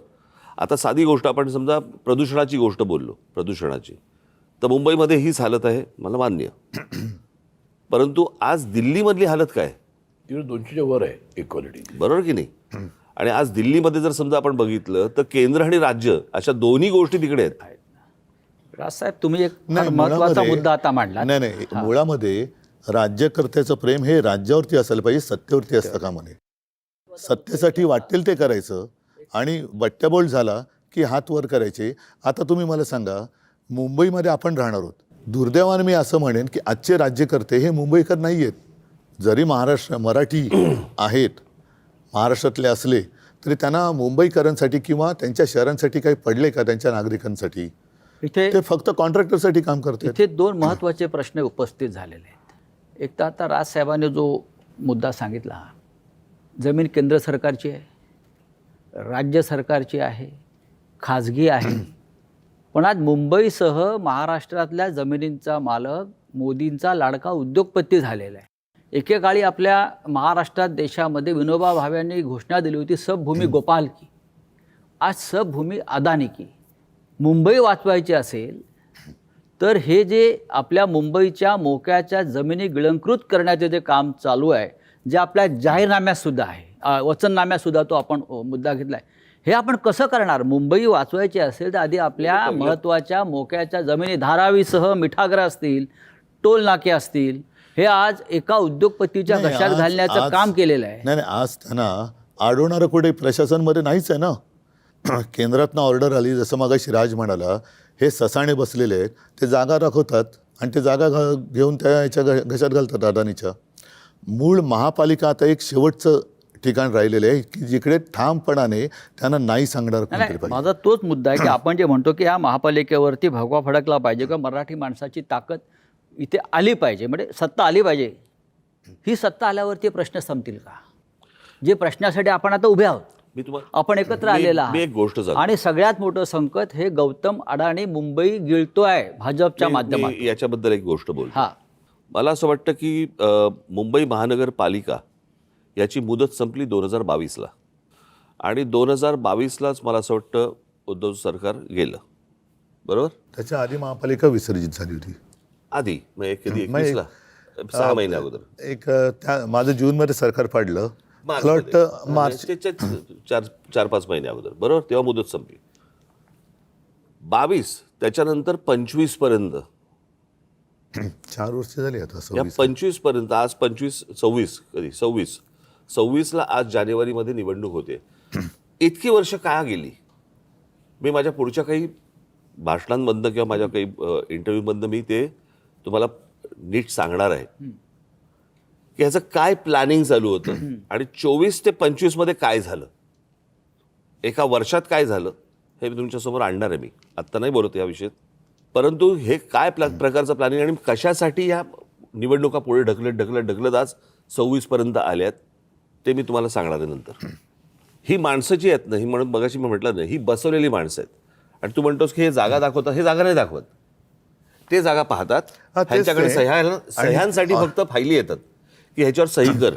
आता साधी गोष्ट आपण समजा प्रदूषणाची गोष्ट बोललो, प्रदूषणाची, तर मुंबईमध्ये हीच हालत आहे, मला मान्य. परंतु आज दिल्लीमधली हालत काय, तिकडे 200च्या वर आहे इक्वालिटी. बरोबर की नाही. आणि आज दिल्लीमध्ये जर समजा आपण बघितलं तर केंद्र आणि राज्य अशा दोन्ही गोष्टी तिकडे आहेत. राजसाहेब तुम्ही एक फार नाही, महत्वाचा मुळामध्ये- मुद्दा आता मांडला. नाही, मुळामध्ये राज्यकर्त्याचं प्रेम हे राज्यावरती असायला पाहिजे, सत्तेवरती असतं का म्हणे. सत्तेसाठी वाटेल ते करायचं आणि बट्ट्याबोळ झाला की हात वर करायचे. आता तुम्ही मला सांगा, मुंबईमध्ये आपण राहणार आहोत. दुर्दैवाने मी असं म्हणेन की आजचे राज्यकर्ते हे मुंबईकर नाही आहेत. जरी मराठी आहेत, महाराष्ट्रातले असले तरी त्यांना मुंबईकरांसाठी किंवा त्यांच्या शहरांसाठी काही पडले का त्यांच्या नागरिकांसाठी? इथे ते फक्त कॉन्ट्रॅक्टरसाठी काम करतात. इथे 2 महत्त्वाचे प्रश्न उपस्थित झालेले आहेत. एक तर आता राजसाहेबांनी जो मुद्दा सांगितला, जमीन केंद्र सरकारची आहे, राज्य सरकारची आहे, खाजगी आहे. पण आज मुंबईसह महाराष्ट्रातल्या जमिनींचा मालक मोदींचा लाडका उद्योगपती झालेला आहे. एकेकाळी आपल्या महाराष्ट्रात देशामध्ये विनोबा भावेंनी घोषणा दिली होती सबभूमी गोपाल की. आज सबभूमी अदानी की. मुंबई वाचवायची असेल तर हे जे आपल्या मुंबईच्या मोक्याच्या जमिनी गिळंकृत करण्याचे जे काम चालू आहे, जे आपल्या जाहीरनाम्यातसुद्धा आहे, वचननाम्यातसुद्धा तो आपण मुद्दा घेतला आहे, हे आपण कसं करणार? मुंबई वाचवायची असेल तर आधी आपल्या महत्त्वाच्या मोक्याच्या जमिनी, धारावीसह मिठागर असतील, टोल नाके असतील, हे आज एका उद्योगपतीच्या नाही, घशात आज- घालण्याचं आज- काम केलेलं आहे. नाही, आज त्यांना अडवणारं कुठे प्रशासनमध्ये नाहीच आहे ना. केंद्रातनं ऑर्डर आली, जसं मगाशी राज म्हणाला, हे ससाणे बसलेले आहेत, ते जागा राखवतात आणि ते जागा घेऊन त्या याच्या घशात घालतात अदानीच्या. मूळ महापालिका आता एक शेवटचं ठिकाण राहिलेलं आहे की जिकडे ठामपणाने त्यांना नाही सांगणार कोणतरी नाही, पाहिजे. माझा तोच मुद्दा आहे की आपण जे म्हणतो की या महापालिकेवरती भगवा फडकला पाहिजे किंवा मराठी माणसाची ताकद इथे आली पाहिजे, म्हणजे सत्ता आली पाहिजे. ही सत्ता आल्यावरती प्रश्न संपतील का? जे प्रश्नासाठी आपण आता उभे आहोत, मी तुम्हाला आपण एकत्र आलेला मी एक गोष्ट सांगतो. आणि सगळ्यात मोठं संकट हे गौतम अडाणी मुंबई गिळतोय भाजपच्या माध्यमातून. मी याच्याबद्दल एक गोष्ट बोलतो. हा, मला असं वाटतं की मुंबई महानगरपालिका याची मुदत संपली 2022ला आणि 2022लाच मला असं वाटतं उद्धव सरकार गेलं. बरोबर. त्याच्या आधी महापालिका विसर्जित झाली होती. आधी म्हणजे कधी मग 21ला 6 महिन्या अगोदर. एक त्या माझं जूनमध्ये सरकार पाडलं, मला वाटतं मार्च 4-5 महिन्या अगोदर. बरोबर. तेव्हा मुदत संपली. 22 त्याच्यानंतर 25 पर्यंत, 4 वर्ष झाली आता. या 26. 25 पर्यंत, आज 26 कधी 26ला आज जानेवारीमध्ये निवडणूक होते. इतकी वर्ष काय गेली? मी माझ्या पुढच्या काही भाषणांमधनं किंवा माझ्या काही इंटरव्ह्यूमधनं मी ते तुम्हाला नीट सांगणार आहे की ह्याचं काय प्लॅनिंग चालू होतं आणि 24 ते 25 मध्ये काय झालं. एका वर्षात काय झालं हे मी तुमच्यासमोर आणणार आहे. मी आत्ता नाही बोलत या विषयात, परंतु हे काय प्रकारचं प्लॅनिंग आणि कशासाठी ह्या निवडणुका पुढे ढकलत आज 26पर्यंत आल्यात ते मी तुम्हाला सांगणार आहे नंतर. ही माणसं जी आहेत ना, ही म्हणून मगाशी मी म्हटलं नाही, ही बसवलेली माणसं आहेत. आणि तू म्हणतोस की हे जागा दाखवतात, हे जागा नाही दाखवत. ते जागा पाहतात, तेच ह्यांच्याकडे ते. सह्यांसाठी फक्त फायली येतात की ह्याच्यावर सही कर.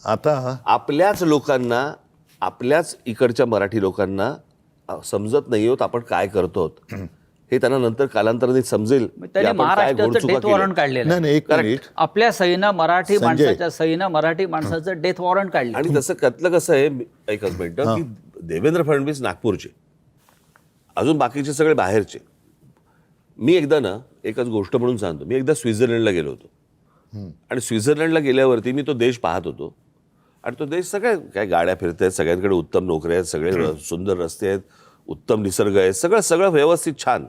आता आपल्याच लोकांना, आपल्याच इकडच्या मराठी लोकांना समजत नाही होत आपण काय करतो. हे त्यांना नंतर कालांतराने समजेल की त्यांनी आपण काय महाराष्ट्राचं घोडचुका डेथ वॉरंट केल्या. काढलेलं नाही आहे. नाही, एक मिनिट. आपल्या सहीनं मराठी संजय. माणसाच्या सहीनं मराठी माणसाचं डेथ वॉरंट काढलं. आणि तसं त्यातलं कसं आहे, एकच मिनिट, की देवेंद्र फडणवीस नागपूरचे, अजून बाकीचे सगळे बाहेरचे. मी एकदा ना, एकच गोष्ट म्हणून सांगतो, मी एकदा स्वित्झर्लंडला गेलो होतो. आणि स्वित्झर्लंडला गेल्यावरती मी तो देश पाहत होतो. आणि तो देश सगळे काय गाड्या फिरत आहेत, सगळ्यांकडे उत्तम नोकऱ्या आहेत, सगळे सुंदर रस्ते आहेत, उत्तम निसर्ग आहे, सगळं व्यवस्थित छान.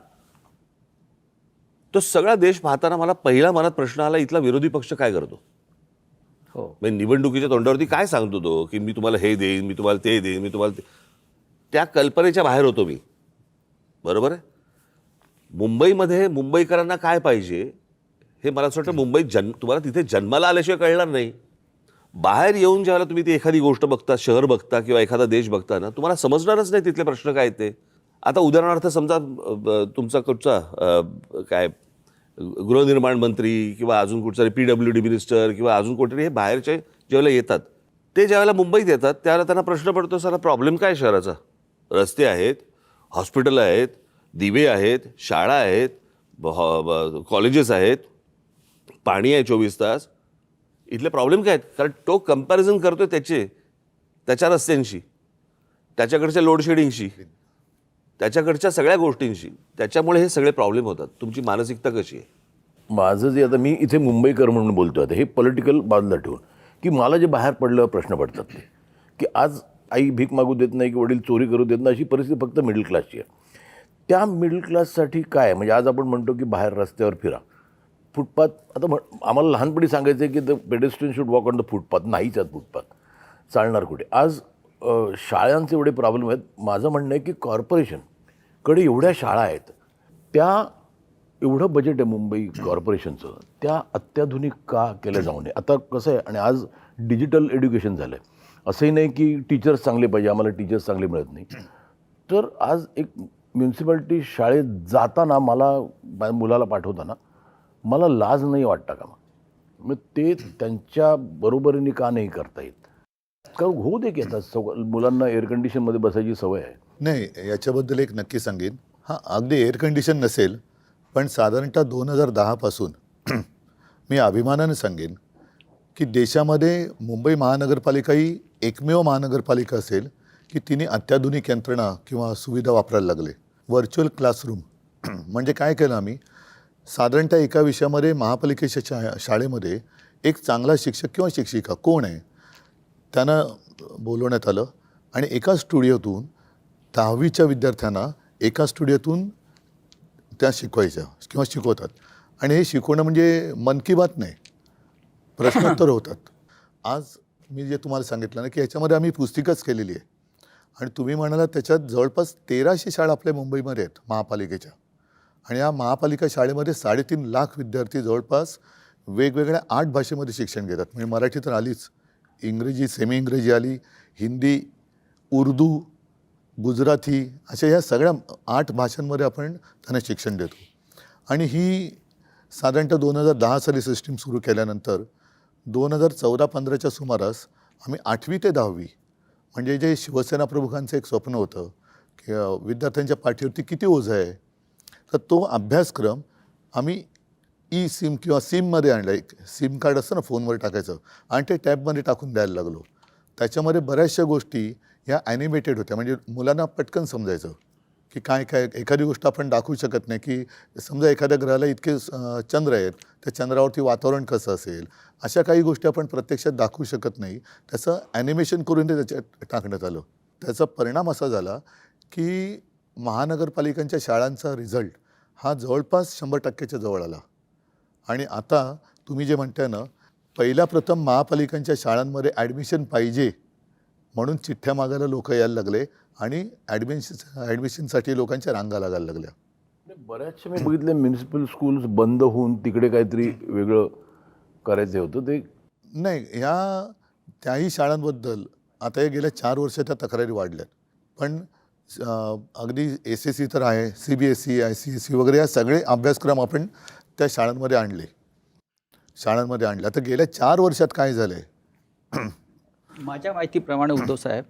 तो सगळा देश पाहताना मला पहिला मनात प्रश्न आला, इथला विरोधी पक्ष काय करतो. हो. म्हणजे निवडणुकीच्या तोंडावरती काय सांगतो तो, की मी तुम्हाला हे देईन, मी तुम्हाला ते देईन, मी तुम्हाला त्या कल्पनेच्या बाहेर होतो मी. बरोबर आहे. मुंबईमध्ये मुंबईकरांना काय पाहिजे हे मला असं वाटतं मुंबईत तुम्हाला तिथे जन्माला आल्याशिवाय कळणार नाही. बाहेर येऊन ज्यावेळेला तुम्ही ती एखादी गोष्ट बघता, शहर बघता किंवा एखादा देश बघता ना, तुम्हाला समजणारच नाही तिथले प्रश्न काय ते. आता उदाहरणार्थ समजा तुमचा कुठचा काय गृहनिर्माण मंत्री किंवा अजून कुठचा PWD मिनिस्टर किंवा अजून कुठेतरी हे बाहेरचे ज्यावेळेला येतात, ते ज्यावेळेला मुंबईत येतात त्यावेळेला त्यांना प्रश्न पडतो, सारा प्रॉब्लेम काय शहराचा. रस्ते आहेत, हॉस्पिटल आहेत, दिवे आहेत, शाळा आहेत, कॉलेजेस आहेत, पाणी आहे 24 तास. इथले प्रॉब्लेम काय आहेत. कारण तो कंपॅरिझन करतोय त्याच्या रस्त्यांशी, त्याच्याकडच्या लोडशेडिंगशी, त्याच्याकडच्या सगळ्या गोष्टींशी. त्याच्यामुळे हे सगळे प्रॉब्लेम होतात. तुमची मानसिकता कशी आहे. माझं जे आता मी इथे मुंबईकर म्हणून बोलतो आता, हे पॉलिटिकल बाजूला ठेवून, की मला जे बाहेर पडलं प्रश्न पडतात ते, की आज आई भीक मागू देत नाही की वडील चोरी करू देत नाही, अशी परिस्थिती फक्त मिडल क्लासची आहे. त्या मिडल क्लाससाठी काय म्हणजे आज आपण म्हणतो की बाहेर रस्त्यावर फिरा, फुटपाथ. आता आम्हाला लहानपणी सांगायचं आहे की the pedestrian should walk on the footpath. नाहीच आहेत फुटपाथ, चालणार कुठे. आज शाळांचे एवढे प्रॉब्लेम आहेत. माझं म्हणणं आहे की कॉर्पोरेशनकडे एवढ्या शाळा आहेत, त्या एवढं बजेट आहे मुंबई कॉर्पोरेशनचं, त्या अत्याधुनिक का केल्या जाऊ नये. आता कसं आहे, आणि आज डिजिटल एज्युकेशन झालं आहे. असंही नाही की टीचर्स चांगले पाहिजे, आम्हाला टीचर्स चांगले मिळत नाही. तर आज एक म्युन्सिपॅलिटी शाळेत जाताना मला मुलाला पाठवताना मला लाज नाही वाटता का. मग ते त्यांच्या बरोबरीने का नाही करता येत. कारण होऊ दे की आता मुलांना एअर कंडिशनमध्ये बसायची सवय आहे. नाही, याच्याबद्दल एक नक्की सांगेन. हां, अगदी एअर कंडिशन नसेल, पण साधारणतः 2010 पासून मी अभिमानाने सांगेन की देशामध्ये मुंबई महानगरपालिका ही एकमेव महानगरपालिका असेल की तिने अत्याधुनिक यंत्रणा किंवा सुविधा वापरायला लागले. व्हर्च्युअल क्लासरूम म्हणजे काय केलं आम्ही, साधारणतः एका विषयामध्ये महापालिकेच्या शाळेमध्ये एक चांगला शिक्षक किंवा शिक्षिका कोण आहे त्यांना बोलवण्यात आलं आणि एका स्टुडिओतून 10वीच्या विद्यार्थ्यांना एका स्टुडिओतून त्या शिकवायच्या किंवा शिकवतात. आणि हे शिकवणं म्हणजे मन की बात नाही, प्रश्नोत्तर होतात. आज मी जे तुम्हाला सांगितलं ना की याच्यामध्ये आम्ही पुस्तिकाच केलेली आहे. आणि तुम्ही म्हणाला त्याच्यात जवळपास 1300 शाळा आपल्या मुंबईमध्ये आहेत महापालिकेच्या. आणि या महापालिका शाळेमध्ये 3.5 लाख विद्यार्थी जवळपास वेगवेगळ्या 8 भाषेमध्ये शिक्षण घेतात. म्हणजे मराठी तर आलीच, इंग्रजी, सेमी इंग्रजी आली, हिंदी, उर्दू, गुजराती, अशा या सगळ्या 8 भाषांमध्ये आपण त्यांना शिक्षण देतो. आणि ही साधारणतः 2010 साली सिस्टीम सुरू केल्यानंतर 2014-15च्या सुमारास आम्ही 8वी ते 10वी म्हणजे जे शिवसेना प्रमुखांचं एक स्वप्न होतं की विद्यार्थ्यांच्या पाठीवरती किती ओझं आहे, तर तो अभ्यासक्रम आम्ही सिम किंवा सिममध्ये आणला. एक सिम कार्ड असतं ना फोनवर टाकायचं आणि ते टॅबमध्ये टाकून द्यायला लागलो. त्याच्यामध्ये बऱ्याचशा गोष्टी ह्या ॲनिमेटेड होत्या, म्हणजे मुलांना पटकन समजायचं की काय काय एखादी गोष्ट आपण दाखवू शकत नाही. की समजा एखाद्या ग्रहाला इतके चंद्र आहेत, त्या चंद्रावरती वातावरण कसं असेल, अशा काही गोष्टी आपण प्रत्यक्षात दाखवू शकत नाही. त्याचं ॲनिमेशन करून ते त्याच्यात टाकण्यात आलं. त्याचा परिणाम असा झाला की महानगरपालिकांच्या शाळांचा रिझल्ट हा जवळपास 100%च्या जवळ आला. आणि आता तुम्ही जे म्हणताय ना, पहिल्या प्रथम महापालिकांच्या शाळांमध्ये ॲडमिशन पाहिजे म्हणून चिठ्ठ्या मागायला लोक यायला लागले आणि ॲडमिशनसाठी लोकांच्या रांगा लागायला लागल्या. बऱ्याचशा मी बघितले म्युनिसिपल स्कूल्स बंद होऊन तिकडे काहीतरी वेगळं करायचं होतं ते. नाही, त्याही शाळांबद्दल आता हे गेल्या 4 वर्षाच्या तक्रारी वाढल्यात. पण अगदी SSC तर आहे, CBSE, ICSE वगैरे या सगळे अभ्यासक्रम आपण त्या शाळांमध्ये आणले. आता गेल्या 4 वर्षात काय झालं आहे? माझ्या माहितीप्रमाणे उद्धव साहेब,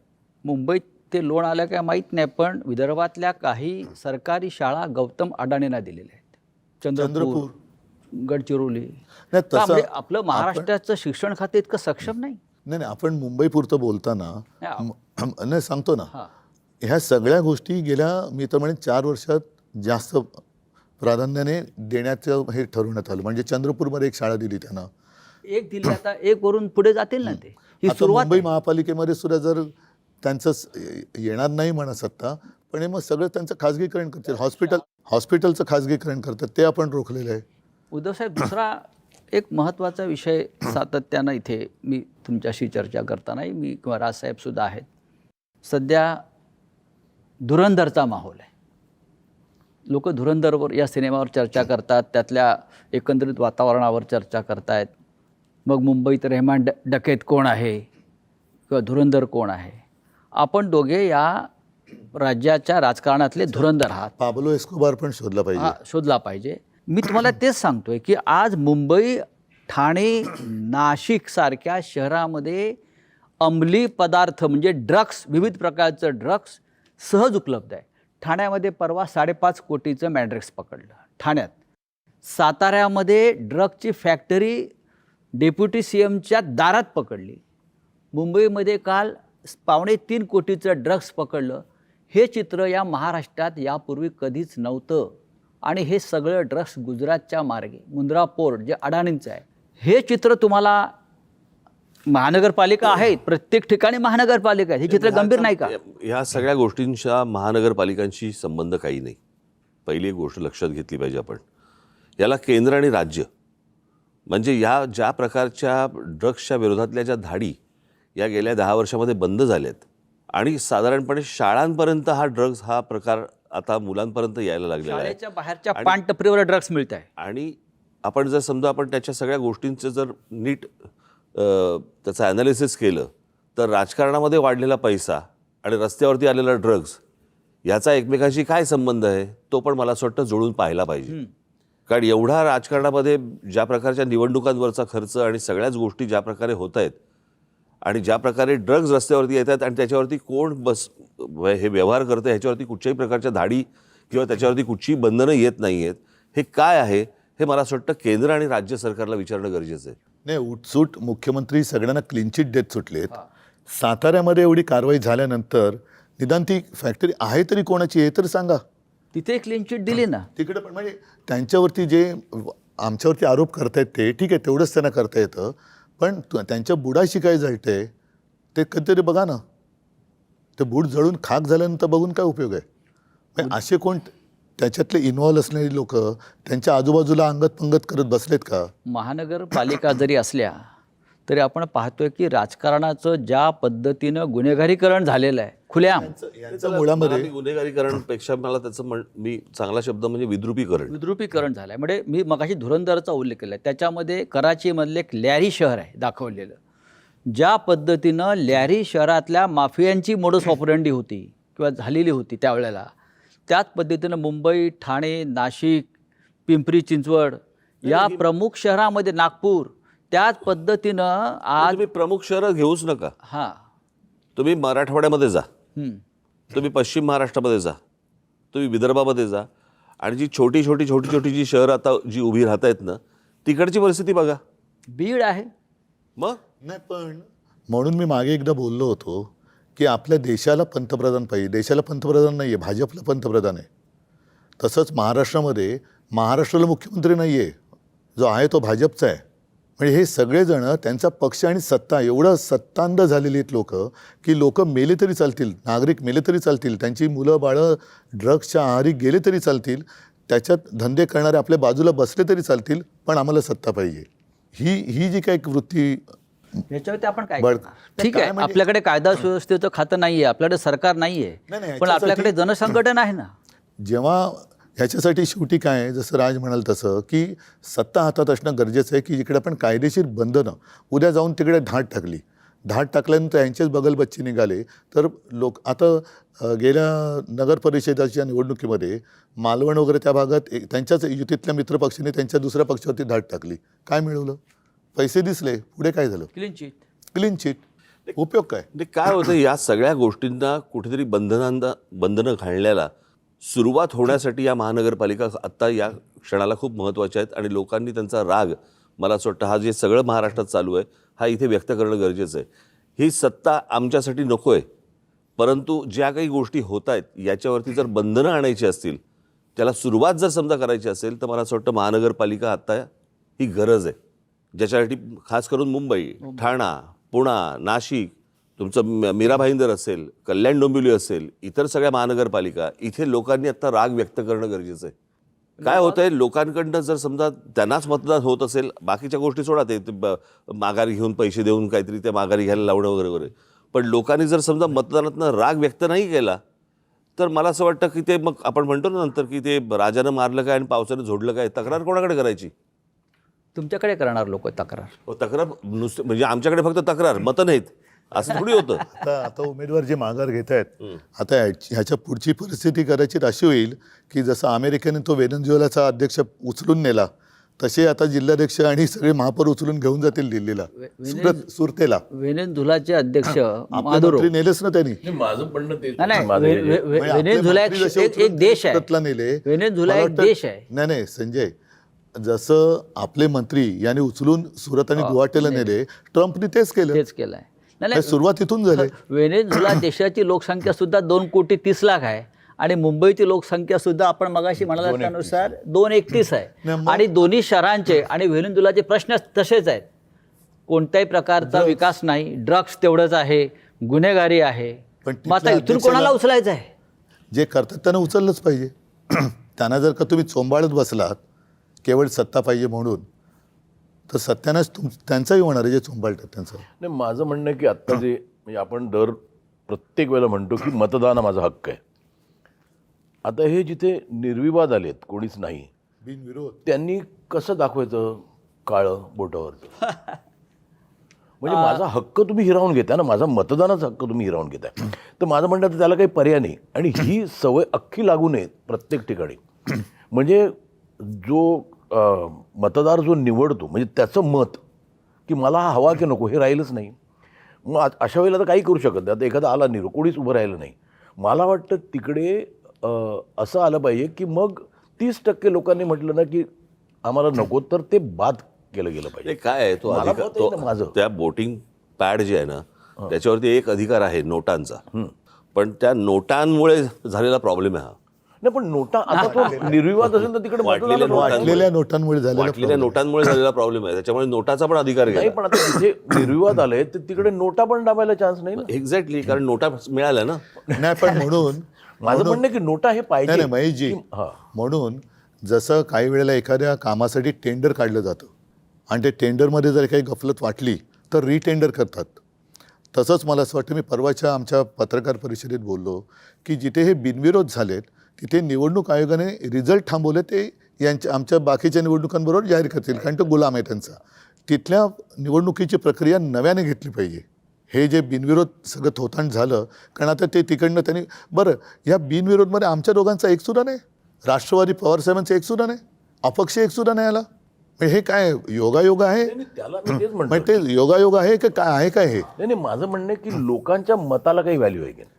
मुंबईत ते लोन आलं काय माहीत नाही, पण विदर्भातल्या काही सरकारी शाळा गौतम अडाणींना दिलेल्या आहेत. चंद्रपूर, गडचिरोली. नाही, का तसं म्हणजे आपलं महाराष्ट्राचं शिक्षण खाते इतकं सक्षम नाही. नाही, आपण मुंबईपुरतं बोलताना नाही सांगतो ना, हां. ह्या सगळ्या गोष्टी गेल्या मी तर म्हणेन 4 वर्षात जास्त प्राधान्याने देण्याचं हे ठरवण्यात आलं. म्हणजे चंद्रपूरमध्ये एक शाळा दिली त्यांना. एक दिली, आता एक वरून पुढे जातील ना ते. ही आता सुरुवात मुंबई आहे. महापालिकेमध्ये सुद्धा जर त्यांचं येणार नाही म्हणा सत्ता, पण हे मग सगळं त्यांचं खाजगीकरण करतील. हॉस्पिटलचं खाजगीकरण करतात, ते आपण रोखलेलं आहे. उद्धव साहेब, दुसरा एक महत्त्वाचा विषय सातत्यानं इथे मी तुमच्याशी चर्चा करतानाही मी किंवा राजसाहेबसुद्धा आहेत. सध्या धुरंधरचा माहोल आहे. लोक धुरंधरवर या सिनेमावर चर्चा करतात, त्यातल्या एकंदरीत वातावरणावर चर्चा करतायत. मग मुंबईत रेहमान डकेत कोण आहे किंवा धुरंधर कोण आहे? आपण दोघे या राज्याच्या राजकारणातले धुरंधर आहात. पाब्लो एस्कोबार पण शोधला पाहिजे. हा, शोधला पाहिजे. मी तुम्हाला तेच सांगतोय की आज मुंबई, ठाणे, नाशिक सारख्या शहरामध्ये अंमली पदार्थ म्हणजे ड्रग्स, विविध प्रकारचं ड्रग्स सहज उपलब्ध आहे. ठाण्यामध्ये परवा 5.5 कोटीचं मॅड्रेक्स पकडलं ठाण्यात. साताऱ्यामध्ये ड्रगची फॅक्टरी डेप्युटी CMच्या दारात पकडली. मुंबईमध्ये काल 2.25 कोटीचं ड्रग्स पकडलं. हे चित्र या महाराष्ट्रात यापूर्वी कधीच नव्हतं. आणि हे सगळं ड्रग्स गुजरातच्या मार्गे, मुंद्रा पोर्ट जे अडाणींचं आहे, हे चित्र तुम्हाला महानगरपालिका आहेत, प्रत्येक ठिकाणी महानगरपालिका आहे, हे चित्र गंभीर नाही का? ह्या सगळ्या गोष्टींच्या महानगरपालिकांशी संबंध काही नाही. पहिली एक गोष्ट लक्षात घेतली पाहिजे आपण. याला केंद्र आणि राज्य, म्हणजे या ज्या प्रकारच्या ड्रग्सच्या विरोधातल्या ज्या धाडी या गेल्या 10 वर्षामध्ये बंद झाल्यात आणि साधारणपणे शाळांपर्यंत हा प्रकार आता मुलांपर्यंत यायला लागलेला आहे. शाळेच्या बाहेरच्या पानटपरीवर ड्रग्स मिळत आहे. आणि आपण जर समजा आपण त्याच्या सगळ्या गोष्टींचं जर नीट त्याचं ॲनालिसिस केलं तर राजकारणामध्ये वाढलेला पैसा आणि रस्त्यावरती आलेला ड्रग्स याचा एकमेकांशी काय संबंध आहे तो पण मला असं वाटतं जुळून पाहायला पाहिजे. कारण एवढा राजकारणामध्ये ज्या प्रकारच्या निवडणुकांवरचा खर्च आणि सगळ्याच गोष्टी ज्या प्रकारे होत आहेत आणि ज्या प्रकारे ड्रग्ज रस्त्यावरती येतात आणि त्याच्यावरती कोण हे व्यवहार करतं, ह्याच्यावरती कुठच्याही प्रकारच्या धाडी किंवा त्याच्यावरती कुठचीही बंधनं येत नाही आहेत, हे काय आहे हे मला असं वाटतं केंद्र आणि राज्य सरकारला विचारणं गरजेचं आहे. नाही, उठसूट मुख्यमंत्री सगळ्यांना क्लीन चिट देत सुटलेत. साताऱ्यामध्ये एवढी कारवाई झाल्यानंतर निदान ती फॅक्टरी आहे तरी कोणाची हे तर सांगा. तिथे क्लीन चिट दिली ना. तिकडे पण म्हणजे त्यांच्यावरती जे आमच्यावरती आरोप करतायत ते ठीक आहे, तेवढंच त्यांना करता येतं. पण त्यांच्या बुडाशी काय जळतंय ते कधीतरी बघा ना. ते बूड जळून खाक झाल्यानंतर बघून काय उपयोग आहे? म्हणजे असे कोण त्याच्यातले इन्व्हॉल्व असणारी लोक त्यांच्या आजूबाजूला अंगत पंगत करत बसलेत का? महानगरपालिका जरी असल्या तरी आपण पाहतोय की राजकारणाचं ज्या पद्धतीनं गुन्हेगारीकरण झालेलं आहे खुल्याम. यांच्या मुळामध्ये गुन्हेगारीकरणपेक्षा मला त्याचं मी चांगला शब्द म्हणजे विद्रुपीकरण झालं आहे. म्हणजे मी मगाशी धुरंधरचा उल्लेख केला आहे, त्याच्यामध्ये कराचीमधलं एक लॅरी शहर आहे दाखवलेलं. ज्या पद्धतीनं लॅरी शहरातल्या माफियांची मोडस ऑपरंडी होती किंवा झालेली होती त्यावेळेला, त्याच पद्धतीनं मुंबई, ठाणे, नाशिक, पिंपरी चिंचवड या प्रमुख शहरामध्ये, नागपूर, त्याच पद्धतीनं आज तुम्ही प्रमुख शहरं घेऊच नका. हां, तुम्ही मराठवाड्यामध्ये जा, तुम्ही पश्चिम महाराष्ट्रामध्ये जा, तुम्ही विदर्भामध्ये जा आणि जी छोटी छोटी जी शहरं आता जी उभी राहत आहेत ना तिकडची परिस्थिती बघा. बीड आहे. मग नाही, पण म्हणून मी मागे एकदा बोललो होतो की आपल्या देशाला पंतप्रधान पाहिजे. देशाला पंतप्रधान नाही आहे, भाजपला पंतप्रधान आहे. तसंच महाराष्ट्राला मुख्यमंत्री नाही आहे, जो आहे तो भाजपचा आहे. म्हणजे हे सगळेजण त्यांचा पक्ष आणि सत्ता एवढं सत्तांध झालेली आहेत लोक की लोक मेले तरी चालतील, नागरिक मेले तरी चालतील, त्यांची मुलं बाळं ड्रग्सच्या आहारी गेले तरी चालतील, त्याच्यात धंदे करणारे आपल्या बाजूला बसले तरी चालतील, पण आम्हाला सत्ता पाहिजे. ही जी काही वृत्ती याच्यावरती आपण काय बरं. करणार? ठीक काय आहे, म्हणजे- आपल्याकडे कायदा सुव्यवस्थेचं खातं नाही आहे, आपल्याकडे सरकार नाही नाही, आहे, पण याच्यासाठी- आपल्याकडे जनसंघटन आहे ना. जेव्हा ह्याच्यासाठी शेवटी काय आहे, जसं राज म्हणाल तसं की सत्ता हातात असणं गरजेचं आहे, की जिकडे आपण कायदेशीर बंधनं उद्या जाऊन तिकडे धाड टाकल्यानंतर यांचेच बगलबच्चे निघाले तर लोक आता गेल्या नगर परिषदेच्या निवडणुकीमध्ये मालवण वगैरे त्या भागात त्यांच्याच युतीतल्या मित्रपक्षाने त्यांच्या दुसऱ्या पक्षावरती धाड टाकली. काय मिळवलं? पैसे दिसले, पुढे काय झालं? Clean chit. उपयोग काय? म्हणजे काय होतं, या सगळ्या गोष्टींना कुठेतरी बंधनं घालण्याला सुरुवात होण्यासाठी या महानगरपालिका आत्ता या क्षणाला खूप महत्त्वाच्या आहेत आणि लोकांनी त्यांचा राग, मला असं वाटतं, हा जे सगळं महाराष्ट्रात चालू आहे हा इथे व्यक्त करणं गरजेचं आहे. ही सत्ता आमच्यासाठी नको आहे, परंतु ज्या काही गोष्टी होत आहेत याच्यावरती जर बंधनं आणायची असतील, त्याला सुरुवात जर समजा करायची असेल, तर मला असं वाटतं महानगरपालिका आत्ता ही गरज आहे, ज्याच्यासाठी खास करून मुंबई, ठाणा, पुणा, नाशिक, तुमचं मीरा भाईंदर असेल, कल्याण डोंबिवली असेल, इतर सगळ्या महानगरपालिका, इथे लोकांनी आत्ता राग व्यक्त करणं गरजेचं आहे. काय होतं आहे, लोकांकडनं जर समजा त्यांनाच मतदान होत असेल, बाकीच्या गोष्टी सोडा, ते माघारी घेऊन पैसे देऊन काहीतरी ते माघारी घ्यायला लावणं वगैरे वगैरे, पण लोकांनी जर समजा मतदानातनं राग व्यक्त नाही केला तर मला असं वाटतं की ते मग आपण म्हणतो ना नंतर की ते राजानं मारलं काय आणि पावसानं झोडलं काय, तक्रार कोणाकडे करायची? तुमच्याकडे करणार लोक तक्रार. तक्रार नुसतं म्हणजे आमच्याकडे फक्त तक्रार, मतं नाहीत, असं थोडी होतं. आता उमेदवार जे माघार घेत आहेत, आता ह्याच्या पुढची परिस्थिती कदाचित अशी होईल की जसं अमेरिकेने तो व्हेनेझुएलाचा अध्यक्ष उचलून नेला, तसे आता जिल्हाध्यक्ष आणि सगळे महापौर उचलून घेऊन जातील दिल्लीला, सुरतेला. व्हेनेझुएलाचे अध्यक्ष आपले मादुरो. मंत्री नेलेच ना त्यांनी. माझं म्हणणं ते नाही, माझं हे- म्हणजे आपले व्हेनेझुएला मंत्री जसे एक उचलून देश आहे. सुरतला नेले. व्हेनेझुएला मला एक वाटतं- देश आहे. नाही संजय, जसं आपले मंत्री यांनी उचलून सुरत आणि गुवाहाटीला नेले, ट्रम्पने तेच केलं. तेच केलंय. नाही हे सुरुवात इथून झाली. व्हेनेझुएला देशाची लोकसंख्या सुद्धा 2,30,00,000 आहे आणि मुंबईची लोकसंख्या सुद्धा आपण मगाशी म्हणाला त्यानुसार 231 आहे. नाही, मग- आणि दोन्ही शहरांचे आणि व्हेनेझुएलाचे प्रश्न तसेच आहेत. कोणत्याही प्रकारचा विकास नाही, ड्रग्स तेवढंच आहे, गुन्हेगारी आहे. पण मग आता तिथल्या इथून अध्यक्षाला- कोणाला उचलायचं आहे? जे करतात त्यांना उचललंच पाहिजे. त्यांना जर का तुम्ही चोंबाळत बसलात केवळ सत्ता पाहिजे म्हणून, तर सत्यानाच त्यांचाही होणार आहे जे चोंबाळतात त्यांचं. नाही, माझं म्हणणं आहे की आत्ता जे म्हणजे आपण प्रत्येक वेळेला म्हणतो की मतदान हा माझा हक्क आहे. आता हे जिथे निर्विवाद आलेत, कोणीच नाही, बिनविरोध. त्यांनी कसं दाखवायचं काळं बोटावरचं? म्हणजे माझा हक्क तुम्ही हिरावून घेताय ना, माझा मतदानाचा हक्क तुम्ही हिरावून घेताय. तर माझं म्हणणं आहे त्याला काही पर्याय नाही आणि ही सवय अख्खी लागू नये प्रत्येक ठिकाणी. म्हणजे जो मतदार जो निवडतो म्हणजे त्याचं मत की मला हा हवा की नको हे राहिलंच नाही. मग अशा वेळेला तर काही करू शकत नाही. आता एखादा आला निरो, कोणीच उभं राहिलं नाही, मला वाटतं तिकडे असं आलं पाहिजे की मग 30% लोकांनी म्हटलं ना की आम्हाला नको, तर ते बाद केलं गेलं पाहिजे. ते काय आहे, तो मला अधिकार, मत आहे ना माझं. त्या वोटिंग पॅड जे आहे ना त्याच्यावरती एक अधिकार आहे नोटांचा, पण त्या नोटांमुळे झालेला प्रॉब्लेम आहे हा. नाही, पण नोटा आता तो निर्विवाद असेल तर तिकडे वाटलेल्या मतदानाला नोटा- वाटलेल्या नोटांमुळे झालेला वाटलेल्या नोटांमुळे झालेला प्रॉब्लेम आहे, त्याच्यामुळे नोटाचा पण अधिकार नाही. घ्यायला. पण आता जिथे निर्विवाद आले तर तिकडे नोटा पण दाबायला चान्स नाही ना. एक्झॅक्टली, कारण नोटा मिळाल्या ना. नाही, पण म्हणून माझं म्हणणं आहे की नोटा हे पाहिजे. नाही महेशजी, हा. म्हणून जसं काही वेळेला एखाद्या कामासाठी टेंडर काढलं जातं आणि ते टेंडरमध्ये जर काही गफलत वाटली तर रिटेंडर करतात. तसंच मला असं वाटतं, मी परवाच्या आमच्या पत्रकार परिषदेत बोललो की जिथे हे बिनविरोध झालेत तिथे निवडणूक आयोगाने रिझल्ट थांबवले, ते आमच्या बाकीच्या निवडणुकांबरोबर जाहीर करतील, कारण तो गुलाम आहे त्यांचा. तिथल्या निवडणुकीची प्रक्रिया नव्याने घेतली पाहिजे. हे जे बिनविरोध सगळं थोतांड झालं, कारण आता ते तिकडनं त्यांनी, बरं या बिनविरोधमध्ये आमच्या दोघांचा एकसुद्धा नाही, राष्ट्रवादी पवारसाहेबांचा एकसुद्धा नाही, अपक्ष एकसुद्धा नाही आला. म्हणजे हे काय योगायोग आहे? त्याला मी तेच म्हणतो. म्हणजे ते योगायोग आहे का काय आहे काय हे? नाही, माझं म्हणणं आहे की लोकांच्या मताला काही व्हॅल्यू आहे की नाही.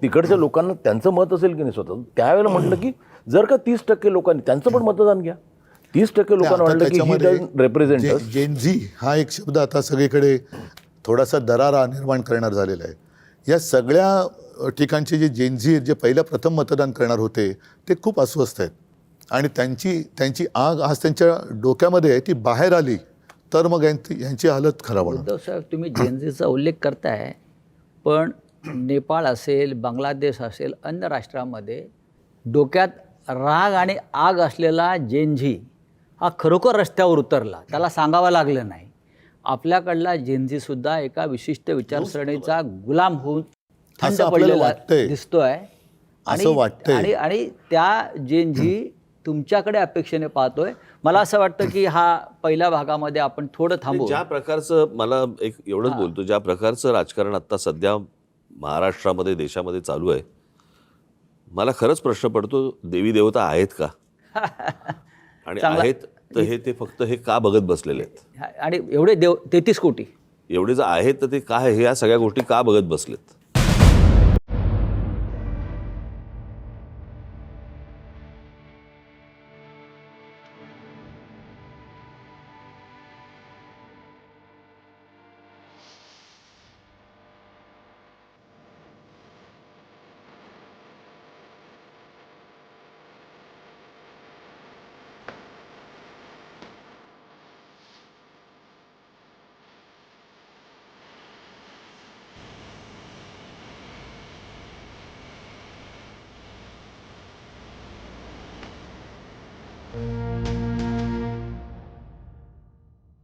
तिकडच्या लोकांना त्यांचं मत असेल की नाही स्वतः, त्यावेळेला म्हटलं की जर का 30% लोकांनी त्यांचं पण मतदान घ्या. 30% लोकांना आता वाटलं की ही रिप्रेझेंट जेनझी हा एक शब्द आता सगळीकडे थोडासा दरारा निर्माण करणार झालेला आहे. या सगळ्या ठिकाणचे जे जेनझी जे प्रथम मतदान करणार होते ते खूप अस्वस्थ आहेत आणि त्यांची आग आज त्यांच्या डोक्यामध्ये आहे, ती बाहेर आली तर मग यांची हालत खराब होणार. उद्धव साहेब, तुम्ही जेनझीचा उल्लेख करताय, पण नेपाळ असेल, बांगलादेश असेल, अन्य राष्ट्रामध्ये डोक्यात राग आणि आग असलेला जेनझी हा खरोखर रस्त्यावर उतरला, त्याला सांगावं लागलं नाही. आपल्याकडला जेनझी सुद्धा एका विशिष्ट विचारसरणीचा गुलाम होऊन थंड असं आपल्याला पडलेला वाटतंय. दिसतोय. असं वाटतंय. आणि त्या जेनझी तुमच्याकडे अपेक्षेने पाहतोय. मला असं वाटतं की हा पहिल्या भागामध्ये आपण थोडं थांबू. ज्या प्रकारचं मला एक एवढंच बोलतो, ज्या प्रकारचं राजकारण आता सध्या महाराष्ट्रामध्ये देशामध्ये चालू आहे, मला खरंच प्रश्न पडतो, देवी देवता आहेत का? आणि आहेत तर ते फक्त हे का बघत बसलेले आहेत? आणि एवढे 33 कोटी एवढे जर आहेत तर ते काय, हे या सगळ्या गोष्टी का बघत बसलेत?